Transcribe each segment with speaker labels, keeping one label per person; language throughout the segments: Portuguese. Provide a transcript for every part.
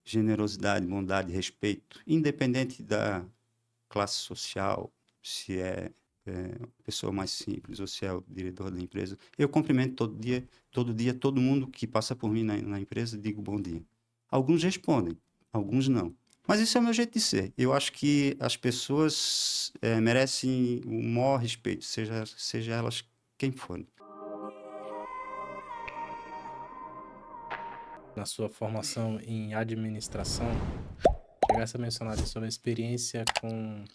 Speaker 1: generosidade, bondade, respeito, independente da classe social, se é uma pessoa mais simples ou se é o diretor da empresa. Eu cumprimento todo dia, todo mundo que passa por mim na empresa, digo bom dia. Alguns respondem, alguns não. Mas esse é o meu jeito de ser. Eu acho que as pessoas merecem o maior respeito, seja elas quem forem.
Speaker 2: Na sua formação em administração, chegasse a mencionar ali sobre a experiência com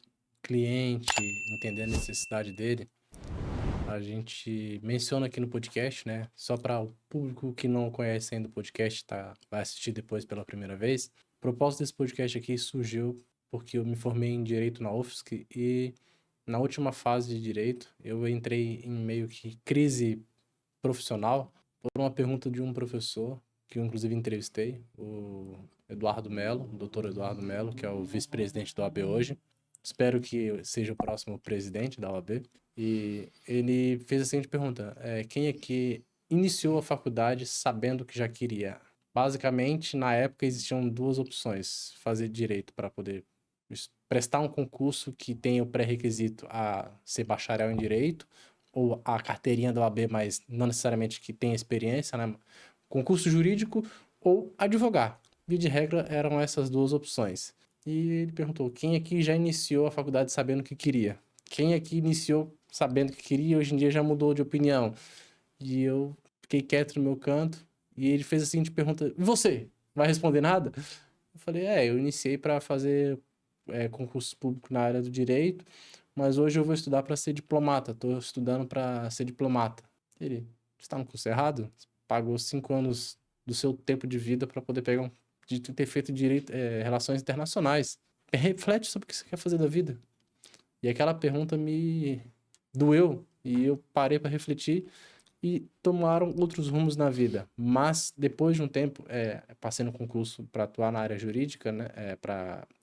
Speaker 2: cliente, entender a necessidade dele. A gente menciona aqui no podcast, né? Só para o público que não conhece ainda o podcast, vai assistir depois pela primeira vez. O propósito desse podcast aqui surgiu porque eu me formei em Direito na UFSC e na última fase de Direito eu entrei em meio que crise profissional por uma pergunta de um professor que eu inclusive entrevistei, o Eduardo Melo, o doutor Eduardo Melo, que é o vice-presidente da OAB hoje. Espero que seja o próximo presidente da OAB. E ele fez a seguinte pergunta: quem aqui iniciou a faculdade sabendo que já queria? Basicamente, na época existiam duas opções: fazer direito para poder prestar um concurso que tenha o pré-requisito a ser bacharel em direito, ou a carteirinha da OAB, mas não necessariamente que tenha experiência, né? Concurso jurídico ou advogar. Via de regra, eram essas duas opções. E ele perguntou: quem aqui já iniciou a faculdade sabendo que queria? Quem aqui iniciou sabendo que queria e hoje em dia já mudou de opinião? E eu fiquei quieto no meu canto e ele fez a seguinte pergunta: e você? Vai responder nada? Eu falei: eu iniciei para fazer concurso público na área do direito, mas hoje eu vou estudar para ser diplomata. Estou estudando para ser diplomata. Ele: você está no curso errado? Você pagou 5 anos do seu tempo de vida para poder de ter feito direito, relações internacionais. Reflete sobre o que você quer fazer da vida. E aquela pergunta me doeu e eu parei para refletir e tomaram outros rumos na vida. Mas depois de um tempo, passei no concurso para atuar na área jurídica, né?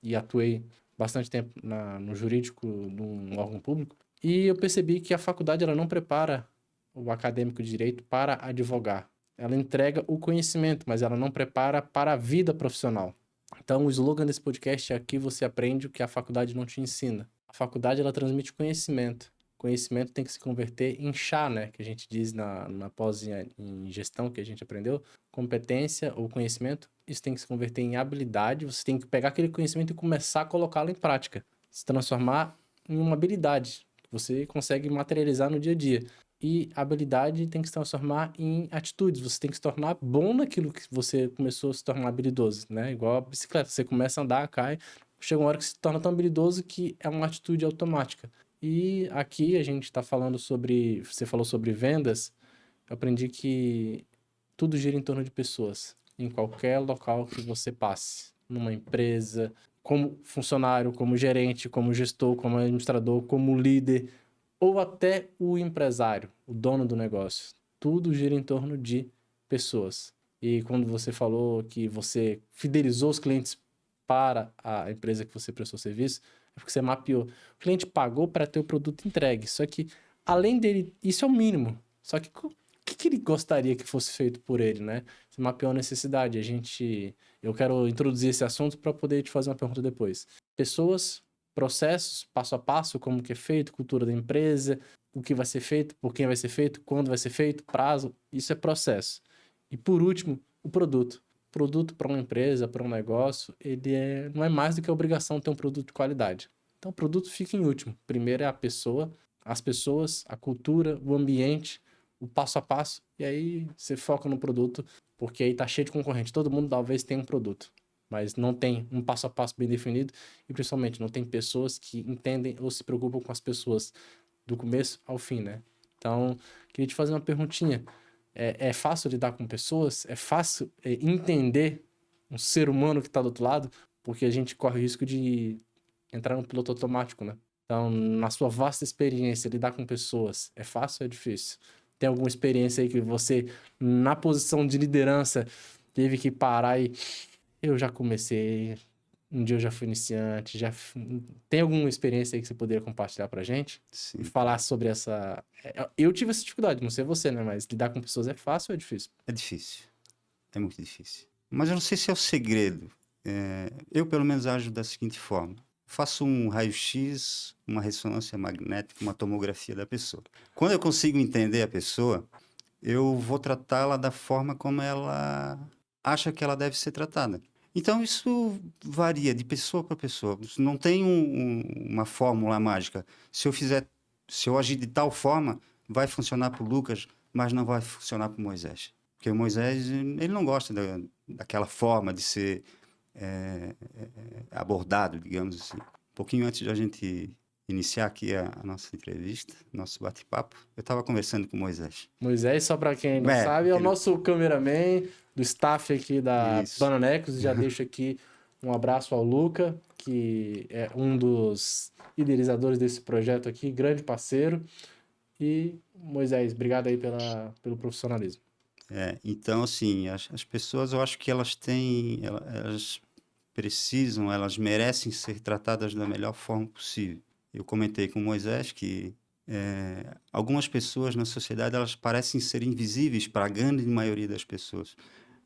Speaker 2: E atuei bastante tempo no jurídico de um órgão público. E eu percebi que a faculdade ela não prepara o acadêmico de direito para advogar. Ela entrega o conhecimento, mas ela não prepara para a vida profissional. Então, o slogan desse podcast é: aqui você aprende o que a faculdade não te ensina. A faculdade, ela transmite conhecimento. Conhecimento tem que se converter em chá, né? Que a gente diz na pós em gestão que a gente aprendeu. Competência ou conhecimento, isso tem que se converter em habilidade. Você tem que pegar aquele conhecimento e começar a colocá-lo em prática. Se transformar em uma habilidade que você consegue materializar no dia a dia. E habilidade tem que se transformar em atitudes. Você tem que se tornar bom naquilo que você começou a se tornar habilidoso, né? Igual a bicicleta. Você começa a andar, cai. Chega uma hora que se torna tão habilidoso que é uma atitude automática. E aqui a gente está falando sobre... Você falou sobre vendas. Eu aprendi que tudo gira em torno de pessoas. Em qualquer local que você passe. Numa empresa, como funcionário, como gerente, como gestor, como administrador, como líder, ou até o empresário, o dono do negócio. Tudo gira em torno de pessoas. E quando você falou que você fidelizou os clientes para a empresa que você prestou serviço, é porque você mapeou. O cliente pagou para ter o produto entregue. Só que, além dele, isso é o mínimo. Só que o que ele gostaria que fosse feito por ele, né? Você mapeou a necessidade. Eu quero introduzir esse assunto para poder te fazer uma pergunta depois. Pessoas, processos, passo a passo, como que é feito, cultura da empresa, o que vai ser feito, por quem vai ser feito, quando vai ser feito, prazo, isso é processo. E por último, o produto. Produto para uma empresa, para um negócio, não é mais do que a obrigação de ter um produto de qualidade. Então o produto fica em último. Primeiro é a pessoa, as pessoas, a cultura, o ambiente, o passo a passo, e aí você foca no produto, porque aí tá cheio de concorrente. Todo mundo talvez tenha um produto, mas não tem um passo a passo bem definido e principalmente não tem pessoas que entendem ou se preocupam com as pessoas do começo ao fim, né? Então, queria te fazer uma perguntinha. É fácil lidar com pessoas? É fácil entender um ser humano que está do outro lado? Porque a gente corre o risco de entrar no piloto automático, né? Então, na sua vasta experiência, lidar com pessoas, é fácil ou é difícil? Tem alguma experiência aí que você, na posição de liderança, teve que parar e... Eu já comecei, um dia eu já fui iniciante, tem alguma experiência aí que você poderia compartilhar pra gente?
Speaker 1: Sim.
Speaker 2: E falar sobre essa... Eu tive essa dificuldade, não sei você, né? Mas lidar com pessoas é fácil ou é difícil?
Speaker 1: É difícil. É muito difícil. Mas eu não sei se é o segredo eu pelo menos ajo da seguinte forma. Faço um raio-x, uma ressonância magnética, uma tomografia da pessoa. Quando eu consigo entender a pessoa, eu vou tratá-la da forma como ela acha que ela deve ser tratada. Então, isso varia de pessoa para pessoa. Não tem uma fórmula mágica. Se eu agir de tal forma, vai funcionar para o Lucas, mas não vai funcionar para o Moisés. Porque o Moisés, ele não gosta daquela forma de ser abordado, digamos assim. Um pouquinho antes de a gente iniciar aqui a nossa entrevista, nosso bate-papo, eu estava conversando com o Moisés.
Speaker 2: Moisés, só para quem não sabe, é o nosso cameraman do staff aqui da Bananecos. Já deixo aqui um abraço ao Luca, que é um dos idealizadores desse projeto aqui, grande parceiro. E, Moisés, obrigado aí pelo profissionalismo.
Speaker 1: Então, assim, as pessoas, eu acho que elas precisam, elas merecem ser tratadas da melhor forma possível. Eu comentei com o Moisés que algumas pessoas na sociedade, elas parecem ser invisíveis para a grande maioria das pessoas.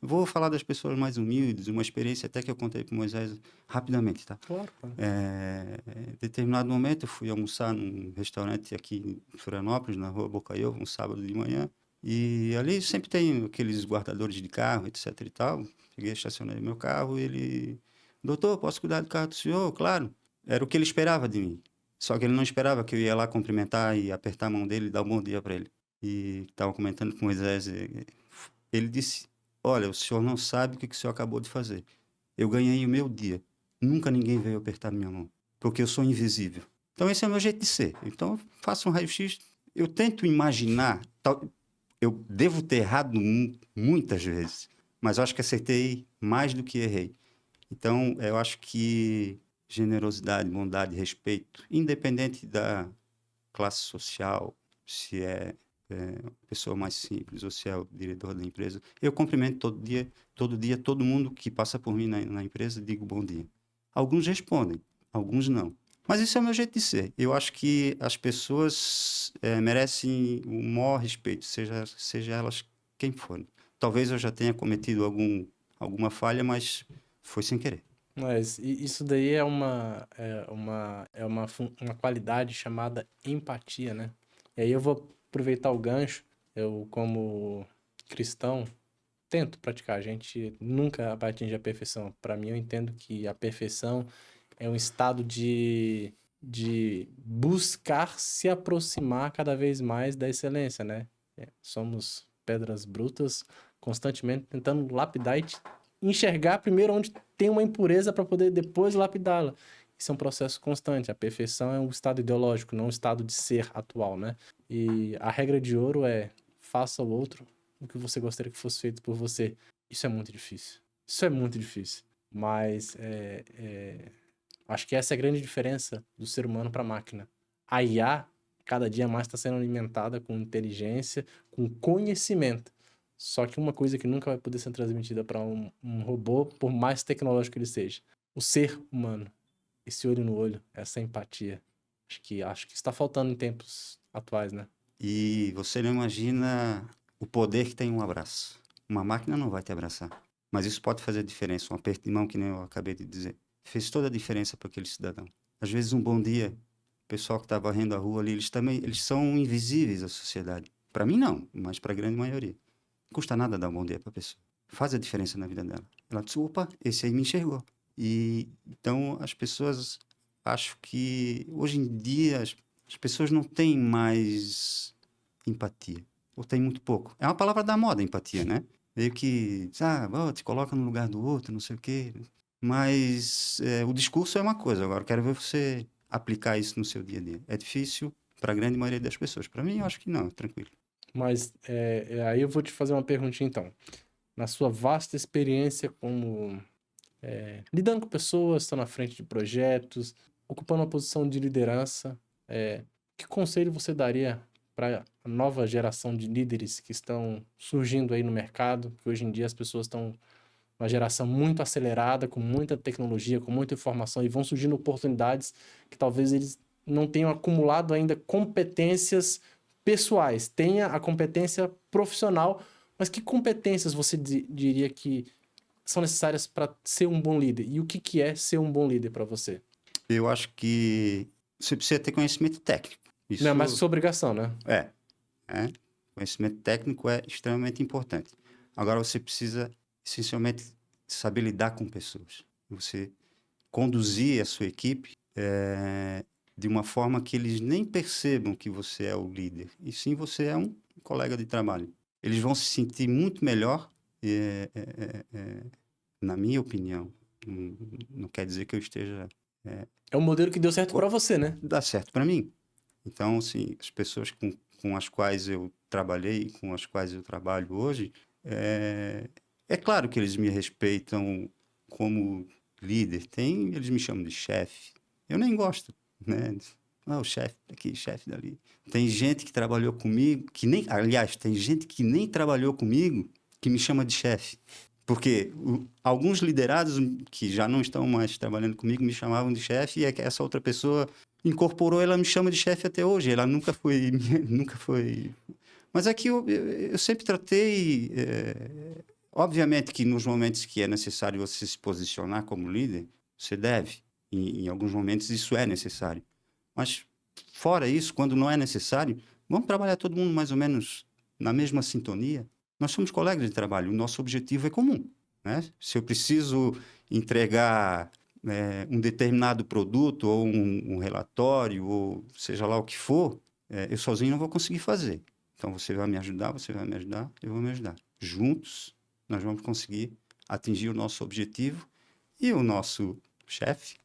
Speaker 1: Vou falar das pessoas mais humildes, uma experiência até que eu contei para o Moisés rapidamente, tá?
Speaker 2: Claro.
Speaker 1: Em determinado momento, eu fui almoçar num restaurante aqui em Florianópolis, na rua Bocaiúva, um sábado de manhã, e ali sempre tem aqueles guardadores de carro, etc e tal. Cheguei, estacionei meu carro e ele... Doutor, posso cuidar do carro do senhor? Claro. Era o que ele esperava de mim. Só que ele não esperava que eu ia lá cumprimentar e apertar a mão dele e dar um bom dia para ele. E estava comentando com o Moisés. Ele disse, olha, o senhor não sabe o que o senhor acabou de fazer. Eu ganhei o meu dia. Nunca ninguém veio apertar minha mão. Porque eu sou invisível. Então esse é o meu jeito de ser. Então eu faço um raio-x. Eu tento imaginar. Eu devo ter errado muitas vezes. Mas eu acho que acertei mais do que errei. Então, eu acho que generosidade, bondade, respeito, independente da classe social, se é uma pessoa mais simples ou se é o diretor da empresa, eu cumprimento todo dia, todo mundo que passa por mim na empresa, digo bom dia. Alguns respondem, alguns não. Mas esse é o meu jeito de ser. Eu acho que as pessoas merecem o maior respeito, seja elas quem forem. Talvez eu já tenha cometido alguma falha, mas foi sem querer.
Speaker 2: Mas isso daí é uma qualidade chamada empatia, né? E aí eu vou aproveitar o gancho. Eu, como cristão, tento praticar. A gente nunca vai atingir a perfeição. Para mim, eu entendo que a perfeição é um estado de buscar se aproximar cada vez mais da excelência, né? Somos pedras brutas, constantemente tentando lapidar e enxergar primeiro onde tem uma impureza para poder depois lapidá-la. Isso é um processo constante. A perfeição é um estado ideológico, não um estado de ser atual, né? E a regra de ouro é: faça ao outro o que você gostaria que fosse feito por você. Isso é muito difícil. Isso é muito difícil. Mas acho que essa é a grande diferença do ser humano para a máquina. A IA, cada dia mais, está sendo alimentada com inteligência, com conhecimento. Só que uma coisa que nunca vai poder ser transmitida para um robô, por mais tecnológico que ele seja: o ser humano. Esse olho no olho, essa empatia. Acho que está faltando em tempos atuais, né?
Speaker 1: E você não imagina o poder que tem um abraço. Uma máquina não vai te abraçar. Mas isso pode fazer diferença. Um aperto de mão, que nem eu acabei de dizer, fez toda a diferença para aquele cidadão. Às vezes um bom dia, o pessoal que está varrendo a rua ali, eles são invisíveis à sociedade. Para mim não, mas para a grande maioria. Não custa nada dar um bom dia para a pessoa. Faz a diferença na vida dela. Ela diz, opa, esse aí me enxergou. E então as pessoas, acho que hoje em dia as pessoas não têm mais empatia, ou têm muito pouco. É uma palavra da moda, empatia, né? Meio que, te coloca no lugar do outro, não sei o quê. Mas o discurso é uma coisa, agora eu quero ver você aplicar isso no seu dia a dia. É difícil para a grande maioria das pessoas. Para mim, eu acho que não, tranquilo.
Speaker 2: Mas aí eu vou te fazer uma perguntinha então. Na sua vasta experiência como lidando com pessoas, estão na frente de projetos, ocupando uma posição de liderança, que conselho você daria para a nova geração de líderes que estão surgindo aí no mercado? Que hoje em dia as pessoas estão uma geração muito acelerada, com muita tecnologia, com muita informação, e vão surgindo oportunidades que talvez eles não tenham acumulado ainda competências pessoais. Tenha a competência profissional, mas que competências você diria que são necessárias para ser um bom líder? E o que é ser um bom líder para você?
Speaker 1: Eu acho que você precisa ter conhecimento técnico. Isso
Speaker 2: Não é mais que sua obrigação, né?
Speaker 1: é. Conhecimento técnico é extremamente importante. Agora você precisa, essencialmente, saber lidar com pessoas. Você conduzir a sua equipe de uma forma que eles nem percebam que você é o líder, e sim você é um colega de trabalho. Eles vão se sentir muito melhor, na minha opinião. Não quer dizer que eu esteja...
Speaker 2: É um modelo que deu certo para você, né?
Speaker 1: Dá certo para mim. Então, assim, as pessoas com as quais eu trabalhei, com as quais eu trabalho hoje, é claro que eles me respeitam como líder. Eles me chamam de chefe. Eu nem gosto, né? Ah, o chefe daqui, chefe dali. Tem gente que trabalhou comigo, aliás, tem gente que nem trabalhou comigo, que me chama de chefe. Porque alguns liderados que já não estão mais trabalhando comigo me chamavam de chefe, e essa outra pessoa incorporou, ela me chama de chefe até hoje. Ela nunca foi, nunca foi. Mas aqui eu sempre tratei. Obviamente que nos momentos que é necessário você se posicionar como líder, você deve. Em alguns momentos isso é necessário. Mas fora isso, quando não é necessário, vamos trabalhar todo mundo mais ou menos na mesma sintonia. Nós somos colegas de trabalho, o nosso objetivo é comum, né? Se eu preciso entregar um determinado produto ou um relatório, ou seja lá o que for, eu sozinho não vou conseguir fazer. Então, você vai me ajudar, eu vou me ajudar. Juntos, nós vamos conseguir atingir o nosso objetivo e o nosso chefe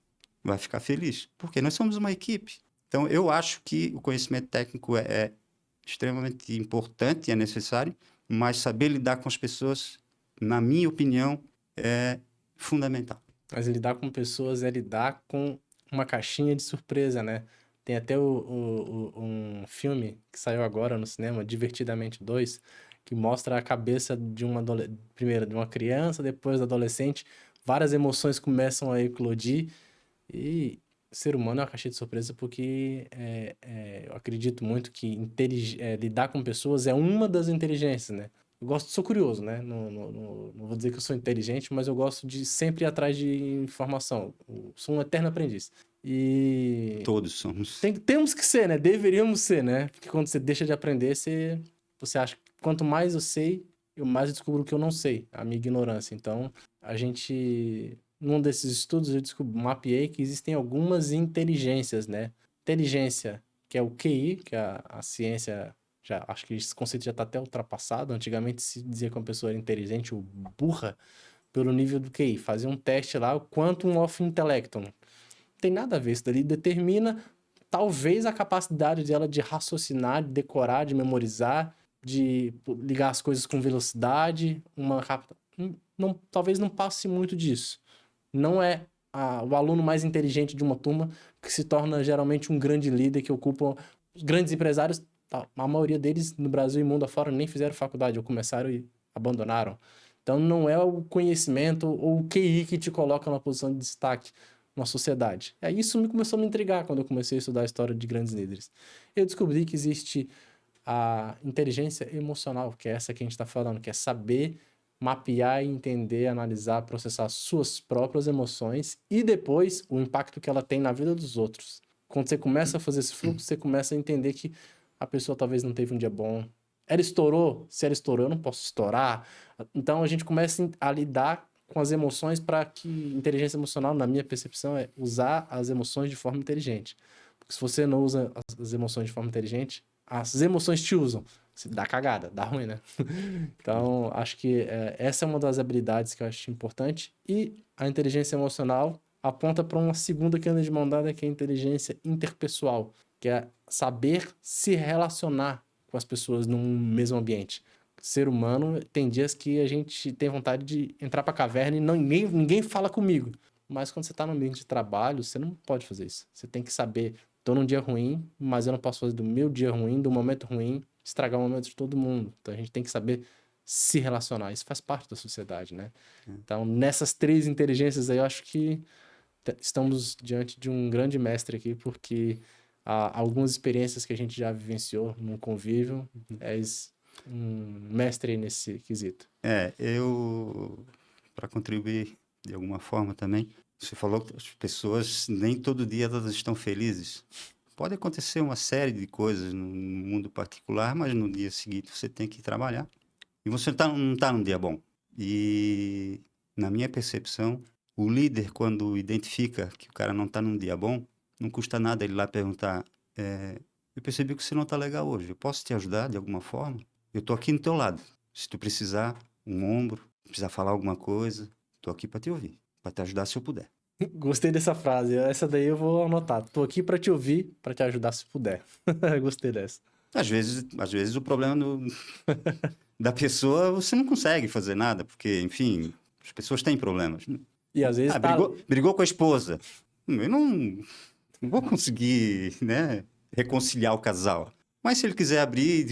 Speaker 1: vai ficar feliz, porque nós somos uma equipe. Então, eu acho que o conhecimento técnico é extremamente importante e é necessário, mas saber lidar com as pessoas, na minha opinião, é fundamental.
Speaker 2: Mas lidar com pessoas é lidar com uma caixinha de surpresa, né? Tem até um filme que saiu agora no cinema, Divertidamente 2, que mostra a cabeça de primeiro de uma criança, depois do adolescente, várias emoções começam a eclodir e o ser humano é uma caixinha de surpresa porque eu acredito muito que lidar com pessoas é uma das inteligências, né? Sou curioso, né? Não vou dizer que eu sou inteligente, mas eu gosto de sempre ir atrás de informação. Sou um eterno aprendiz. E
Speaker 1: Todos somos.
Speaker 2: temos que ser, né? Deveríamos ser, né? Porque quando você deixa de aprender, você acha que quanto mais eu sei, eu mais descubro que eu não sei, a minha ignorância. Então, num desses estudos, eu mapeei que existem algumas inteligências, né? Inteligência, que é o QI, que é a ciência, acho que esse conceito já está até ultrapassado. Antigamente se dizia que uma pessoa era inteligente ou burra pelo nível do QI. Fazia um teste lá, o Quantum of Intellectum. Não tem nada a ver, isso dali determina talvez a capacidade dela de raciocinar, de decorar, de memorizar, de ligar as coisas com velocidade, talvez não passe muito disso. Não é o aluno mais inteligente de uma turma que se torna geralmente um grande líder que ocupa os grandes empresários. A maioria deles no Brasil e mundo afora nem fizeram faculdade ou começaram e abandonaram. Então não é o conhecimento ou o QI que te coloca numa posição de destaque na sociedade. Isso começou a me intrigar quando eu comecei a estudar a história de grandes líderes. Eu descobri que existe a inteligência emocional, que é essa que a gente está falando, que é saber mapear, entender, analisar, processar suas próprias emoções e depois o impacto que ela tem na vida dos outros. Quando você começa a fazer esse fluxo, você começa a entender que a pessoa talvez não teve um dia bom. Ela estourou? Se ela estourou, eu não posso estourar. Então a gente começa a lidar com as emoções para que inteligência emocional, na minha percepção, é usar as emoções de forma inteligente. Porque se você não usa as emoções de forma inteligente, as emoções te usam. Dá cagada, dá ruim, né? Então, acho que essa é uma das habilidades que eu acho importante. E a inteligência emocional aponta para uma segunda que anda de mão dada, que é a inteligência interpessoal, que é saber se relacionar com as pessoas num mesmo ambiente. Ser humano, tem dias que a gente tem vontade de entrar para a caverna e ninguém fala comigo. Mas quando você está no ambiente de trabalho, você não pode fazer isso. Você tem que saber, estou num dia ruim, mas eu não posso fazer do meu dia ruim, do momento ruim, estragar o momento de todo mundo. Então a gente tem que saber se relacionar. Isso faz parte da sociedade, né? Então, nessas 3 inteligências aí, eu acho que estamos diante de um grande mestre aqui, porque há algumas experiências que a gente já vivenciou num convívio, és um mestre nesse quesito.
Speaker 1: para contribuir de alguma forma também. Você falou que as pessoas nem todo dia elas estão felizes. Pode acontecer uma série de coisas no mundo particular, mas no dia seguinte você tem que trabalhar. E você não está num dia bom. E, na minha percepção, o líder, quando identifica que o cara não está num dia bom, não custa nada ele ir lá perguntar: eu percebi que você não está legal hoje, eu posso te ajudar de alguma forma? Eu estou aqui no teu lado. Se tu precisar, um ombro, precisar falar alguma coisa, estou aqui para te ouvir, para te ajudar se eu puder.
Speaker 2: Gostei dessa frase. Essa daí eu vou anotar. Tô aqui pra te ouvir, pra te ajudar se puder. Gostei dessa.
Speaker 1: Às vezes o problema da pessoa, você não consegue fazer nada, porque, enfim, as pessoas têm problemas.
Speaker 2: E às vezes
Speaker 1: Brigou com a esposa. Eu não vou conseguir, né, reconciliar o casal. Mas se ele quiser abrir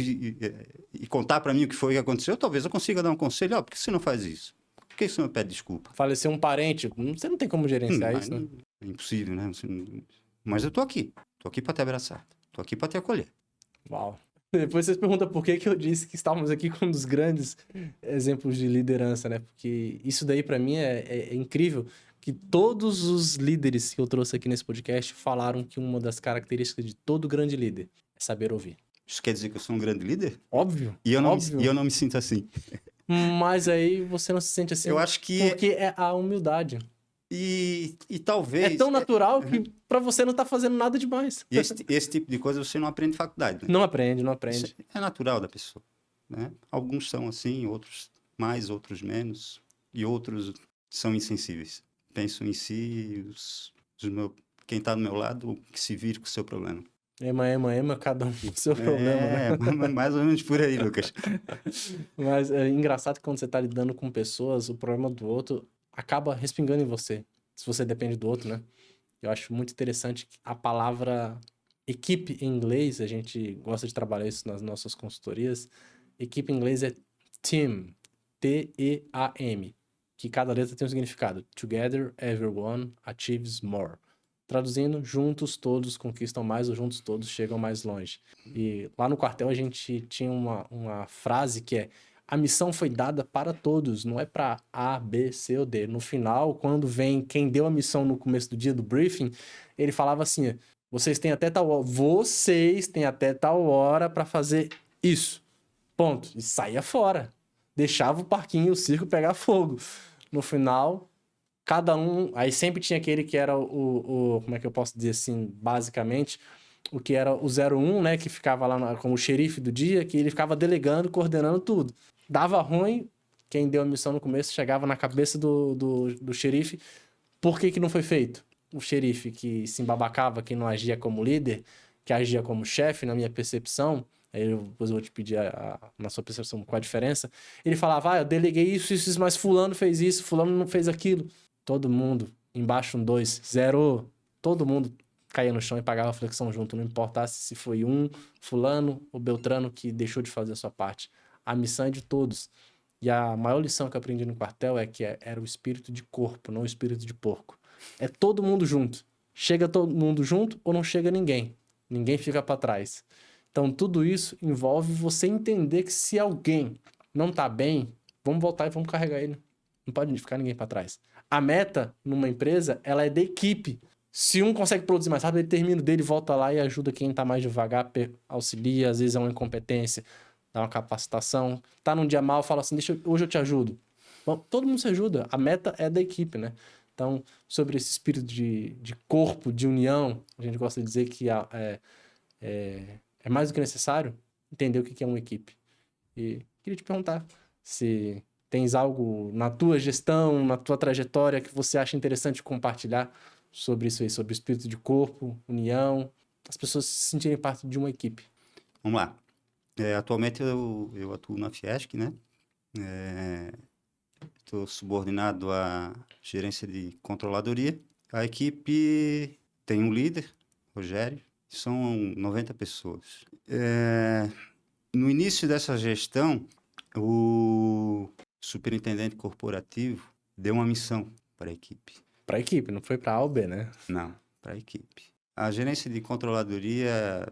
Speaker 1: e contar para mim o que foi que aconteceu, talvez eu consiga dar um conselho. Por que você não faz isso? Por que você não pede desculpa?
Speaker 2: Faleceu um parente, você não tem como gerenciar isso, né?
Speaker 1: É impossível, né? Mas eu tô aqui. Tô aqui para te abraçar. Tô aqui para te acolher.
Speaker 2: Uau. Depois vocês perguntam por que eu disse que estávamos aqui com um dos grandes exemplos de liderança, né? Porque isso daí para mim é incrível, que todos os líderes que eu trouxe aqui nesse podcast falaram que uma das características de todo grande líder é saber ouvir.
Speaker 1: Isso quer dizer que eu sou um grande líder?
Speaker 2: Óbvio.
Speaker 1: E eu
Speaker 2: óbvio.
Speaker 1: não me sinto assim.
Speaker 2: Mas aí você não se sente assim.
Speaker 1: Eu acho que
Speaker 2: porque é a humildade.
Speaker 1: E talvez...
Speaker 2: É tão natural que pra você não tá fazendo nada demais.
Speaker 1: E esse tipo de coisa você não aprende em faculdade, né?
Speaker 2: Não aprende.
Speaker 1: Isso é natural da pessoa, né? Alguns são assim, outros mais, outros menos. E outros são insensíveis. Pensam em si e quem está do meu lado, que se vire com o seu problema.
Speaker 2: Ema, cada um com o seu problema, né?
Speaker 1: Mais ou menos por aí, Lucas.
Speaker 2: Mas é engraçado que quando você tá lidando com pessoas, o problema do outro acaba respingando em você, se você depende do outro, né? Eu acho muito interessante a palavra equipe em inglês, a gente gosta de trabalhar isso nas nossas consultorias. Equipe em inglês é team, T-E-A-M, que cada letra tem um significado. Together, everyone achieves more. Traduzindo, juntos todos conquistam mais ou juntos todos chegam mais longe. E lá no quartel a gente tinha uma frase que é: a missão foi dada para todos, não é para A, B, C ou D. No final, quando vem quem deu a missão no começo do dia do briefing, ele falava assim: vocês têm até tal hora para fazer isso. Ponto. E saía fora. Deixava o parquinho, o circo pegar fogo. No final, cada um... Aí sempre tinha aquele que era como é que eu posso dizer assim, basicamente, o que era o 01, né? Que ficava lá como o xerife do dia, que ele ficava delegando, coordenando tudo. Dava ruim, quem deu a missão no começo chegava na cabeça do xerife. Por que não foi feito? O xerife que se embabacava, que não agia como líder, que agia como chefe, na minha percepção, aí depois eu vou te pedir na sua percepção qual a diferença, ele falava: eu deleguei isso, mas fulano fez isso, fulano não fez aquilo. Todo mundo, embaixo 2, 0, todo mundo caía no chão e pagava a flexão junto, não importasse se foi fulano ou beltrano que deixou de fazer a sua parte. A missão é de todos. E a maior lição que eu aprendi no quartel é que era o espírito de corpo, não o espírito de porco. É todo mundo junto. Chega todo mundo junto ou não chega ninguém. Ninguém fica para trás. Então, tudo isso envolve você entender que se alguém não tá bem, vamos voltar e vamos carregar ele. Não pode ficar ninguém para trás. A meta numa empresa, ela é da equipe. Se um consegue produzir mais rápido, ele termina o dele, volta lá e ajuda quem tá mais devagar, auxilia, às vezes é uma incompetência, dá uma capacitação. Tá num dia mal, fala assim: hoje eu te ajudo. Bom, todo mundo se ajuda. A meta é da equipe, né? Então, sobre esse espírito de corpo, de união, a gente gosta de dizer que é mais do que necessário entender o que é uma equipe. E queria te perguntar se tens algo na tua gestão, na tua trajetória que você acha interessante compartilhar sobre isso aí, sobre o espírito de corpo, união, as pessoas se sentirem parte de uma equipe.
Speaker 1: Vamos lá. Atualmente eu atuo na Fiesc, né? Estou subordinado à gerência de controladoria. A equipe tem um líder, Rogério, são 90 pessoas. No início dessa gestão, o superintendente corporativo deu uma missão para a equipe.
Speaker 2: Para a equipe, não foi para A ou B, né?
Speaker 1: Não, para a equipe. A gerência de controladoria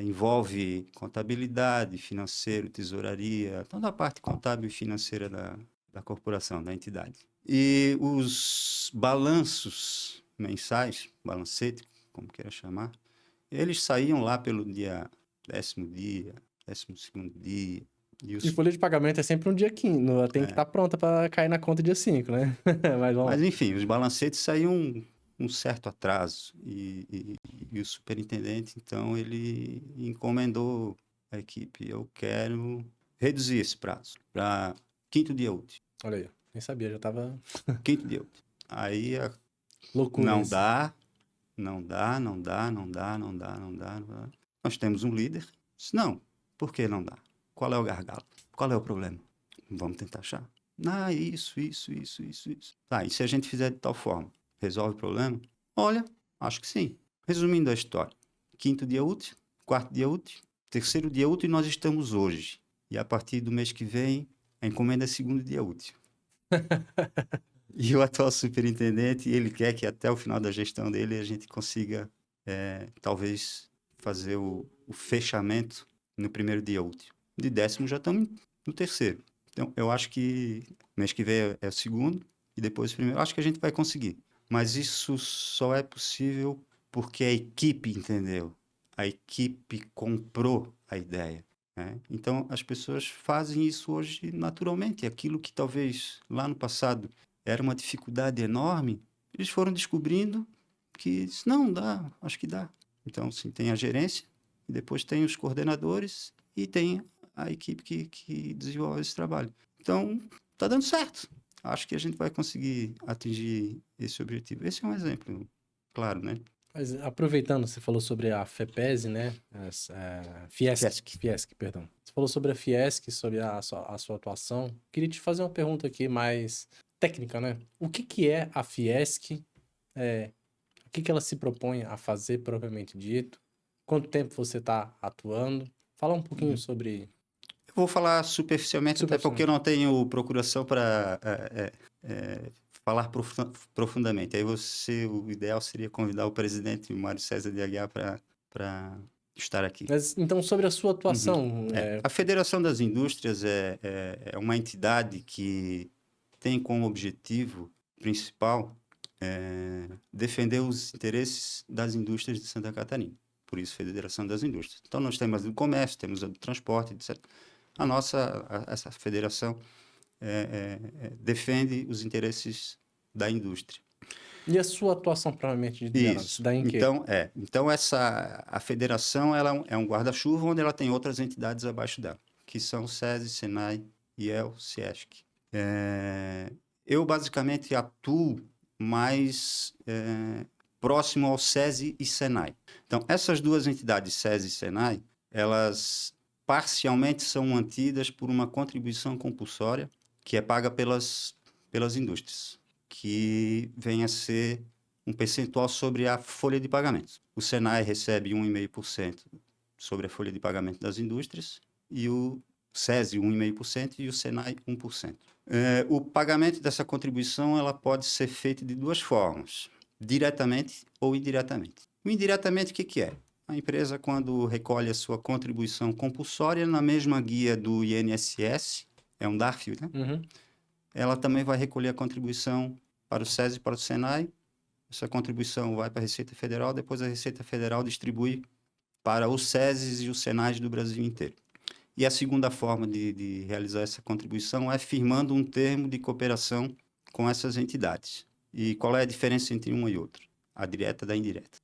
Speaker 1: envolve contabilidade, financeiro, tesouraria, toda a parte contábil e financeira da corporação, da entidade. E os balanços mensais, balancete, como queira chamar, eles saíam lá pelo dia 10º dia, 12º dia. E
Speaker 2: E folha de pagamento é sempre um dia 15, tem que estar pronta para cair na conta dia 5, né? Mas vamos
Speaker 1: Mas,
Speaker 2: lá.
Speaker 1: enfim, os balancetes saíam um certo atraso. E o superintendente, então, ele encomendou à equipe: eu quero reduzir esse prazo para quinto dia útil.
Speaker 2: Olha aí, nem sabia, já tava
Speaker 1: Quinto dia útil. Aí
Speaker 2: loucura
Speaker 1: não
Speaker 2: isso.
Speaker 1: dá, não dá, não dá, não dá, não dá, não dá, não dá. Nós temos um líder. Disse, não, por que não dá? Qual é o gargalo? Qual é o problema? Vamos tentar achar. Ah, isso. Tá, e se a gente fizer de tal forma, resolve o problema? Olha, acho que sim. Resumindo a história: quinto dia útil, quarto dia útil, terceiro dia útil e nós estamos hoje. E a partir do mês que vem, a encomenda é segundo dia útil. E o atual superintendente, ele quer que até o final da gestão dele a gente consiga, talvez, fazer o fechamento no primeiro dia útil. De 10º já estamos no terceiro. Então, eu acho que mês que vem é o segundo e depois o primeiro. Acho que a gente vai conseguir. Mas isso só é possível porque a equipe entendeu. A equipe comprou a ideia, né? Então, as pessoas fazem isso hoje naturalmente. Aquilo que talvez lá no passado era uma dificuldade enorme, eles foram descobrindo que não dá, acho que dá. Então, sim, tem a gerência, e depois tem os coordenadores e tem a equipe que desenvolve esse trabalho. Então, está dando certo. Acho que a gente vai conseguir atingir esse objetivo. Esse é um exemplo, claro, né?
Speaker 2: Mas aproveitando, você falou sobre a FEPESE, né?
Speaker 1: Fiesc.
Speaker 2: Fiesc, perdão. Você falou sobre a Fiesc, sobre a sua atuação. Queria te fazer uma pergunta aqui mais técnica, né? O que que é a Fiesc? O que que ela se propõe a fazer, propriamente dito? Quanto tempo você está atuando? Fala um pouquinho sobre
Speaker 1: Eu vou falar superficialmente, até porque eu não tenho procuração para falar profundamente. Aí o ideal seria convidar o presidente Mário César de Aguiar para estar aqui.
Speaker 2: Mas, então, sobre a sua atuação,
Speaker 1: A Federação das Indústrias é uma entidade que tem como objetivo principal defender os interesses das indústrias de Santa Catarina. Por isso, Federação das Indústrias. Então, nós temos a do comércio, temos a do transporte, etc. Essa federação defende os interesses da indústria.
Speaker 2: e a sua atuação, propriamente dita, dela? Se
Speaker 1: Isso.
Speaker 2: dá em quê?
Speaker 1: Então a federação ela é um guarda-chuva onde ela tem outras entidades abaixo dela, que são SESI, SENAI, IEL, CIESC. Eu basicamente atuo mais próximo ao SESI e SENAI. Então, essas duas entidades, SESI e SENAI, elas parcialmente são mantidas por uma contribuição compulsória que é paga pelas indústrias, que vem a ser um percentual sobre a folha de pagamentos. O SENAI recebe 1,5% sobre a folha de pagamento das indústrias e o SESI 1,5% e o SENAI 1%. O pagamento dessa contribuição ela pode ser feito de duas formas, diretamente ou indiretamente. O indiretamente, o que é? A empresa, quando recolhe a sua contribuição compulsória na mesma guia do INSS, é um DARF, né?
Speaker 2: Uhum.
Speaker 1: Ela também vai recolher a contribuição para o SESI e para o SENAI. Essa contribuição vai para a Receita Federal, depois a Receita Federal distribui para os SESIs e os SENAIs do Brasil inteiro. E a segunda forma de realizar essa contribuição é firmando um termo de cooperação com essas entidades. E qual é a diferença entre uma e outra? A direta da indireta.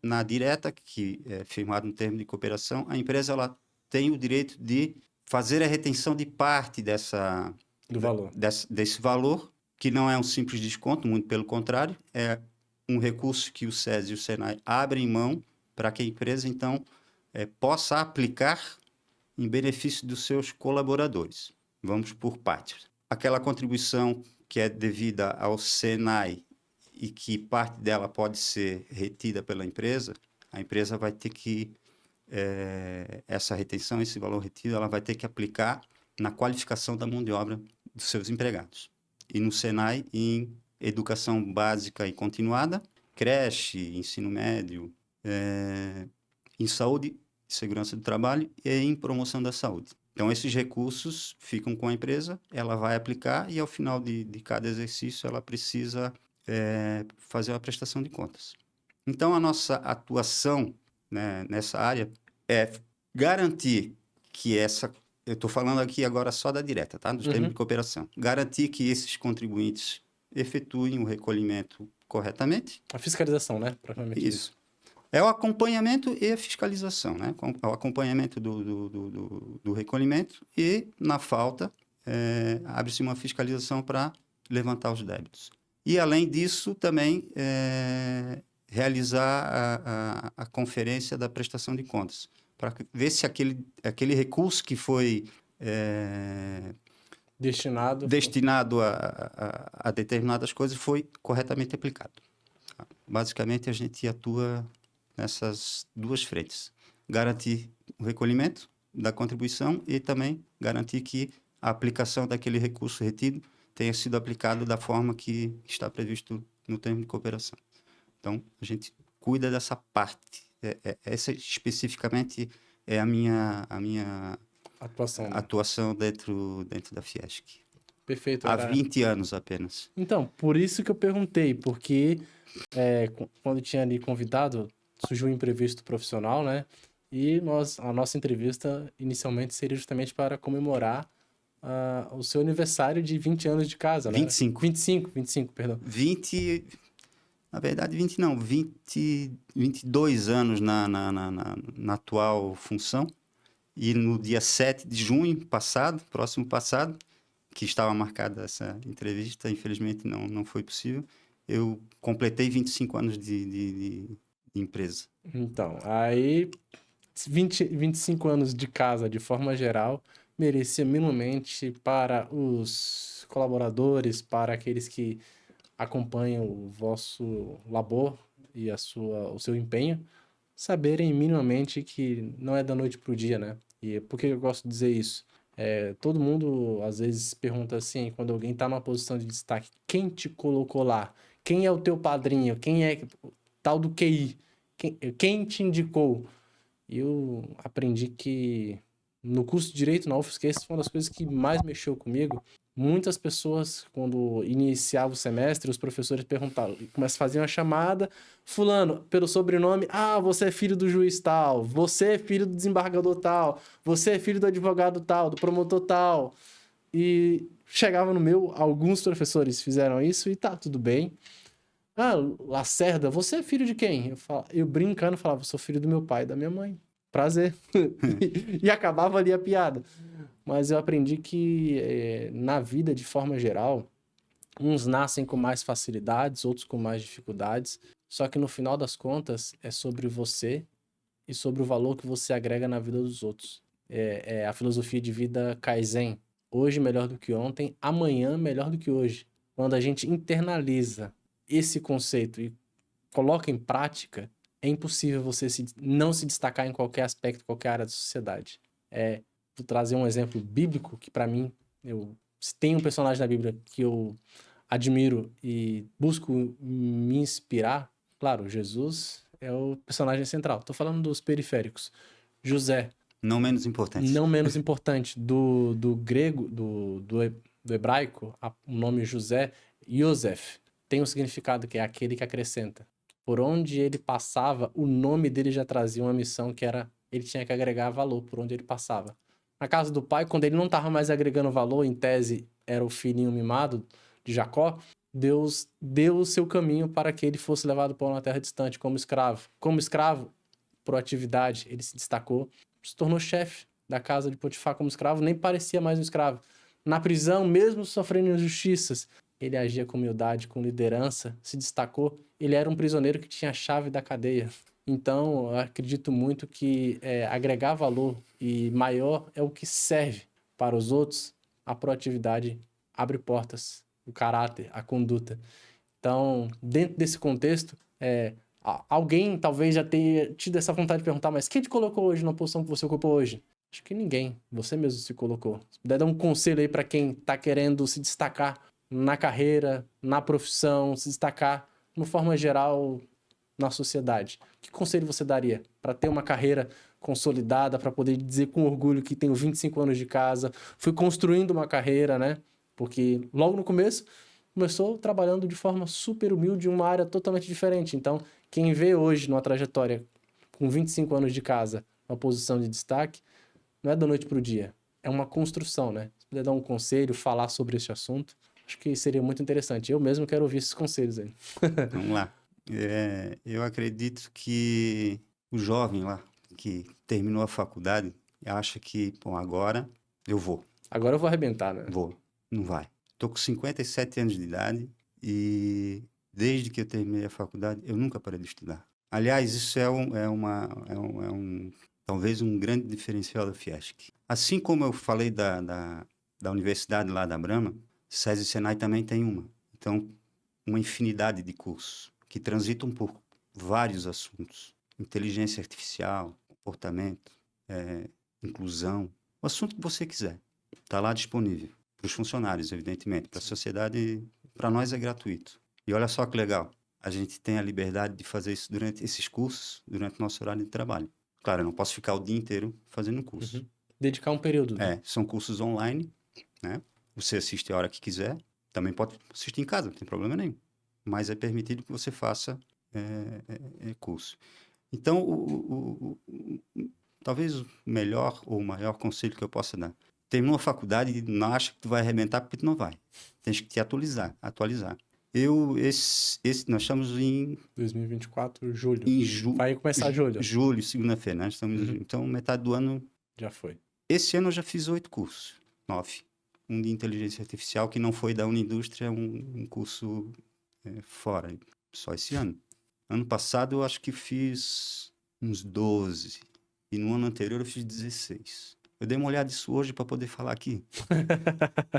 Speaker 1: Na direta, que é firmado um termo de cooperação, a empresa ela tem o direito de fazer a retenção de parte
Speaker 2: Do valor.
Speaker 1: desse valor, que não é um simples desconto, muito pelo contrário, é um recurso que o SESI e o SENAI abrem mão para que a empresa, então, possa aplicar em benefício dos seus colaboradores. Vamos por partes. Aquela contribuição que é devida ao SENAI e que parte dela pode ser retida pela empresa, a empresa vai ter que, essa retenção, esse valor retido, ela vai ter que aplicar na qualificação da mão de obra dos seus empregados. E no SENAI, em educação básica e continuada, creche, ensino médio, em saúde e segurança do trabalho e em promoção da saúde. Então, esses recursos ficam com a empresa, ela vai aplicar e, ao final de cada exercício, ela precisa fazer uma prestação de contas. Então, a nossa atuação, né, nessa área é garantir que eu estou falando aqui agora só da direta, tá? Dos termos de cooperação. Garantir que esses contribuintes efetuem o recolhimento corretamente.
Speaker 2: A fiscalização, né? Propriamente
Speaker 1: Isso. É o acompanhamento e a fiscalização, né? O acompanhamento do recolhimento e, na falta, abre-se uma fiscalização para levantar os débitos. E, além disso, também realizar a conferência da prestação de contas, para ver se aquele recurso que foi destinado a determinadas coisas foi corretamente aplicado. Basicamente, a gente atua nessas duas frentes. Garantir o recolhimento da contribuição e também garantir que a aplicação daquele recurso retido tenha sido aplicado da forma que está previsto no termo de cooperação. Então, a gente cuida dessa parte. Essa especificamente é a minha atuação dentro da Fiesc.
Speaker 2: Perfeito.
Speaker 1: Há 20 anos apenas.
Speaker 2: Então, por isso que eu perguntei, porque quando tinha ali convidado, surgiu um imprevisto profissional, né? E a nossa entrevista inicialmente seria justamente para comemorar o seu aniversário de 20 anos de casa, né? 25, perdão.
Speaker 1: 20, na verdade 20 não, 22 anos na atual função. E no dia 7 de junho próximo passado, que estava marcada essa entrevista, infelizmente não foi possível, eu completei 25 anos de empresa.
Speaker 2: Então, aí 25 anos de casa, de forma geral, merecia minimamente para os colaboradores, para aqueles que acompanham o vosso labor e o seu empenho, saberem minimamente que não é da noite para o dia, né? E por que eu gosto de dizer isso? Todo mundo, às vezes, pergunta assim, quando alguém está numa posição de destaque, quem te colocou lá? Quem é o teu padrinho? Quem é tal do QI? Quem te indicou? E eu aprendi que no curso de Direito na UFSC, essa foi uma das coisas que mais mexeu comigo. Muitas pessoas, quando iniciava o semestre, os professores perguntavam, faziam a chamada, fulano, pelo sobrenome, você é filho do juiz tal, você é filho do desembargador tal, você é filho do advogado tal, do promotor tal. E chegava no meu, alguns professores fizeram isso e tá, tudo bem. Lacerda, você é filho de quem? Eu brincando falava, sou filho do meu pai e da minha mãe. Prazer. E acabava ali a piada. Mas eu aprendi que na vida, de forma geral, uns nascem com mais facilidades, outros com mais dificuldades. Só que no final das contas, é sobre você e sobre o valor que você agrega na vida dos outros. É a filosofia de vida Kaizen. Hoje melhor do que ontem, amanhã melhor do que hoje. Quando a gente internaliza esse conceito e coloca em prática, é impossível você não se destacar em qualquer aspecto, qualquer área da sociedade. Vou trazer um exemplo bíblico que, para mim, se tem um personagem na Bíblia que eu admiro e busco me inspirar, claro, Jesus é o personagem central. Estou falando dos periféricos. José.
Speaker 1: Não menos importante.
Speaker 2: Não menos importante. Do grego, do hebraico, o nome José, Yosef, tem um significado que é aquele que acrescenta. Por onde ele passava, o nome dele já trazia uma missão que era, ele tinha que agregar valor por onde ele passava. Na casa do pai, quando ele não estava mais agregando valor, em tese era o filhinho mimado de Jacó, Deus deu o seu caminho para que ele fosse levado para uma terra distante como escravo. Como escravo, por atividade, ele se destacou, se tornou chefe da casa de Potifar como escravo, nem parecia mais um escravo. Na prisão, mesmo sofrendo injustiças, ele agia com humildade, com liderança, se destacou. Ele era um prisioneiro que tinha a chave da cadeia. Então, eu acredito muito que agregar valor e maior é o que serve para os outros. A proatividade abre portas, o caráter, a conduta. Então, dentro desse contexto, alguém talvez já tenha tido essa vontade de perguntar, mas quem te colocou hoje na posição que você ocupou hoje? Acho que ninguém, você mesmo se colocou. Se puder dar um conselho aí para quem está querendo se destacar na carreira, na profissão, se destacar, de uma forma geral, na sociedade, que conselho você daria para ter uma carreira consolidada, para poder dizer com orgulho que tenho 25 anos de casa, fui construindo uma carreira, né? Porque logo no começo começou trabalhando de forma super humilde em uma área totalmente diferente. Então, quem vê hoje numa trajetória com 25 anos de casa, uma posição de destaque, não é da noite para o dia. É uma construção, né? Se puder dar um conselho, falar sobre esse assunto, acho que seria muito interessante. Eu mesmo quero ouvir esses conselhos aí.
Speaker 1: Vamos lá. Eu acredito que o jovem lá, que terminou a faculdade, acha que, bom, agora eu vou.
Speaker 2: Agora eu vou arrebentar, né?
Speaker 1: Vou. Não vai. Estou com 57 anos de idade e desde que eu terminei a faculdade, eu nunca parei de estudar. Aliás, isso talvez um grande diferencial da Fiesc. Assim como eu falei da universidade lá da Brahma, SESI e Senai também tem uma. Então, uma infinidade de cursos que transitam por vários assuntos. Inteligência artificial, comportamento, inclusão, o assunto que você quiser. Está lá disponível. Para os funcionários, evidentemente. Para a sociedade, para nós é gratuito. E olha só que legal. A gente tem a liberdade de fazer isso esses cursos durante o nosso horário de trabalho. Claro, eu não posso ficar o dia inteiro fazendo curso.
Speaker 2: Uhum. Dedicar um período.
Speaker 1: São cursos online, né? Você assiste a hora que quiser. Também pode assistir em casa, não tem problema nenhum. Mas é permitido que você faça curso. Então, talvez o melhor ou o maior conselho que eu possa dar. Terminou a faculdade e não acha que tu vai arrebentar porque tu não vai. Tens que te atualizar. Nós estamos em
Speaker 2: 2024, julho.
Speaker 1: julho.
Speaker 2: Vai começar julho.
Speaker 1: Julho, segunda-feira, né? Então, metade do ano.
Speaker 2: Já foi.
Speaker 1: Esse ano eu já fiz 8 cursos. 9. Um de inteligência artificial que não foi da Unindústria, um curso fora. Só esse ano. Ano passado eu acho que fiz uns 12. E no ano anterior eu fiz 16. Eu dei uma olhada nisso hoje para poder falar aqui.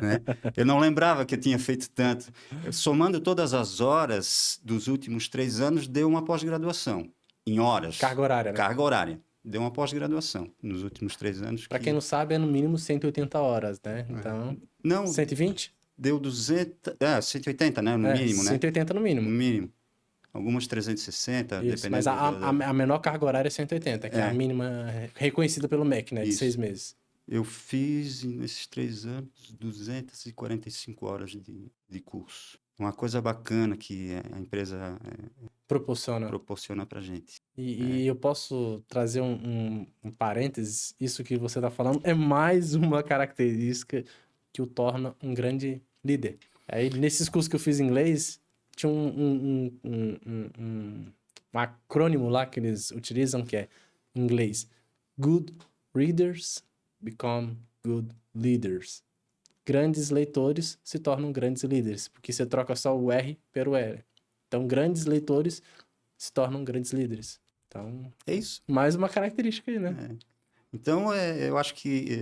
Speaker 1: Né? Eu não lembrava que eu tinha feito tanto. Somando todas as horas dos últimos 3 anos, deu uma pós-graduação. Em horas.
Speaker 2: Carga horária, né?
Speaker 1: Carga horária. Deu uma pós-graduação nos últimos 3 anos.
Speaker 2: Para quem não sabe, é no mínimo 180 horas, né? Então,
Speaker 1: não,
Speaker 2: 120?
Speaker 1: Deu 200... 180, né? No mínimo, né?
Speaker 2: 180 no mínimo.
Speaker 1: No mínimo. Algumas 360,
Speaker 2: Isso,
Speaker 1: dependendo...
Speaker 2: mas a menor carga horária é 180, que é a mínima reconhecida pelo MEC, né? De
Speaker 1: Isso.
Speaker 2: 6 meses.
Speaker 1: Eu fiz, nesses 3 anos, 245 horas de curso. Uma coisa bacana que a empresa proporciona para a gente.
Speaker 2: E eu posso trazer um parênteses? Isso que você está falando é mais uma característica que o torna um grande líder. Aí, nesses cursos que eu fiz em inglês, tinha um acrônimo lá que eles utilizam, que é, em inglês, Good Readers Become Good Leaders. Grandes leitores se tornam grandes líderes, porque você troca só o R pelo L. Então, grandes leitores se tornam grandes líderes. Então,
Speaker 1: é isso.
Speaker 2: Mais uma característica aí, né?
Speaker 1: Então, eu acho que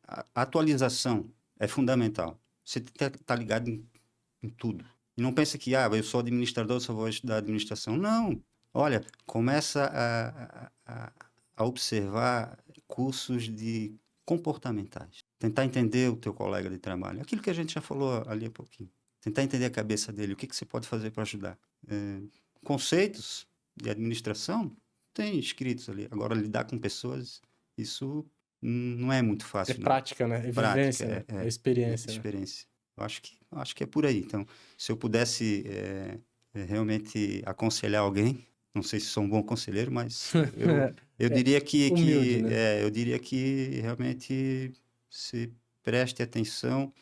Speaker 1: a atualização é fundamental. Você tem que estar ligado em tudo. E não pensa que, eu sou administrador, só vou estudar administração. Não. Olha, começa a observar cursos de comportamentais. Tentar entender o teu colega de trabalho. Aquilo que a gente já falou ali há pouquinho. Tentar entender a cabeça dele. O que você pode fazer para ajudar. Conceitos de administração tem escritos ali. Agora, lidar com pessoas, isso não é muito fácil.
Speaker 2: É prática, né? É vivência, né? É experiência.
Speaker 1: Experiência. Eu acho que é por aí. Então, se eu pudesse realmente aconselhar alguém, não sei se sou um bom conselheiro, mas eu diria
Speaker 2: humilde, né?
Speaker 1: eu diria que realmente se preste atenção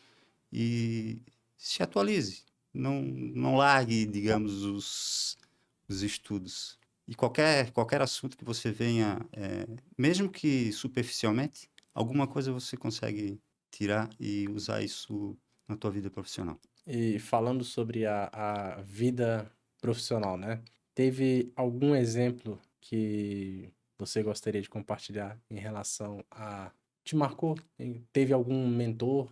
Speaker 1: e se atualize. Não largue, digamos, os estudos. E qualquer assunto que você venha, mesmo que superficialmente, alguma coisa você consegue tirar e usar isso na tua vida profissional.
Speaker 2: E falando sobre a vida profissional, né? Teve algum exemplo que você gostaria de compartilhar em relação a... Te marcou? Teve algum mentor,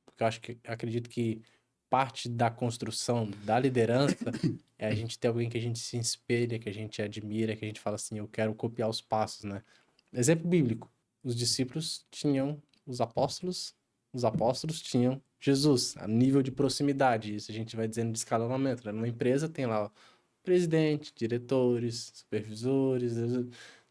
Speaker 2: Porque eu acredito que parte da construção da liderança é a gente ter alguém que a gente se espelha, que a gente admira, que a gente fala assim, eu quero copiar os passos, né? Exemplo bíblico. Os discípulos tinham os apóstolos tinham Jesus, a nível de proximidade. Isso a gente vai dizendo de escalonamento, né? Numa empresa tem lá presidente, diretores, supervisores.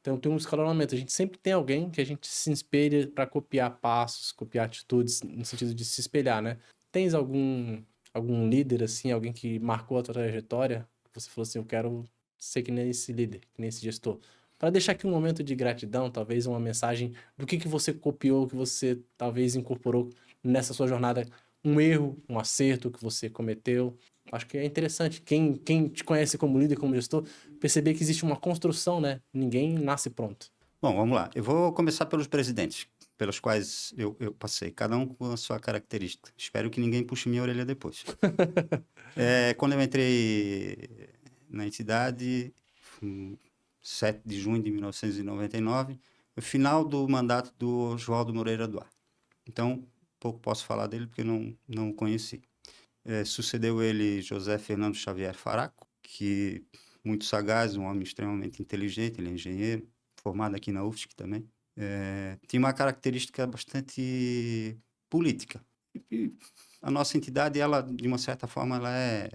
Speaker 2: Então tem um escalonamento. A gente sempre tem alguém que a gente se espelha para copiar passos, copiar atitudes, no sentido de se espelhar, né? Tens algum líder, assim, alguém que marcou a tua trajetória? Você falou assim, eu quero ser que nem esse líder, que nem esse gestor. Para deixar aqui um momento de gratidão, talvez uma mensagem do que você copiou, que você talvez incorporou nessa sua jornada, um erro, um acerto que você cometeu. Acho que é interessante. Quem te conhece como líder, como gestor, perceber que existe uma construção, né? Ninguém nasce pronto.
Speaker 1: Bom, vamos lá. Eu vou começar pelos presidentes, pelos quais eu passei, cada um com a sua característica. Espero que ninguém puxe minha orelha depois. Quando eu entrei na entidade, 7 de junho de 1999, no final do mandato do Oswaldo Moreira Duarte. Então, pouco posso falar dele porque não o conheci. Sucedeu ele José Fernando Xavier Faraco, que muito sagaz, um homem extremamente inteligente, ele é engenheiro, formado aqui na UFSC também. Tinha uma característica bastante política. E a nossa entidade, ela, de uma certa forma, ela é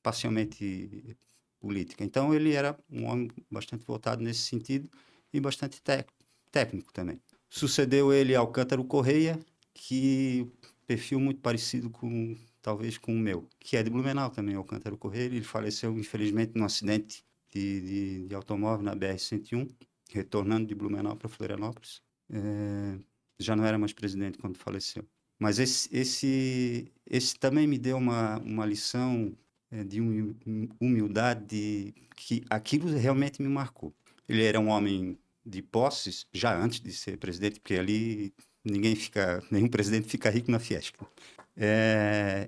Speaker 1: parcialmente política. Então, ele era um homem bastante voltado nesse sentido e bastante técnico também. Sucedeu ele Alcântara Correia, que perfil muito parecido talvez com o meu, que é de Blumenau também, Alcântara Correia. Ele faleceu, infelizmente, num acidente de automóvel na BR-101, retornando de Blumenau para Florianópolis. Já não era mais presidente quando faleceu. Mas esse também me deu uma lição de humildade, que aquilo realmente me marcou. Ele era um homem de posses, já antes de ser presidente, porque ali nenhum presidente fica rico na Fiesp.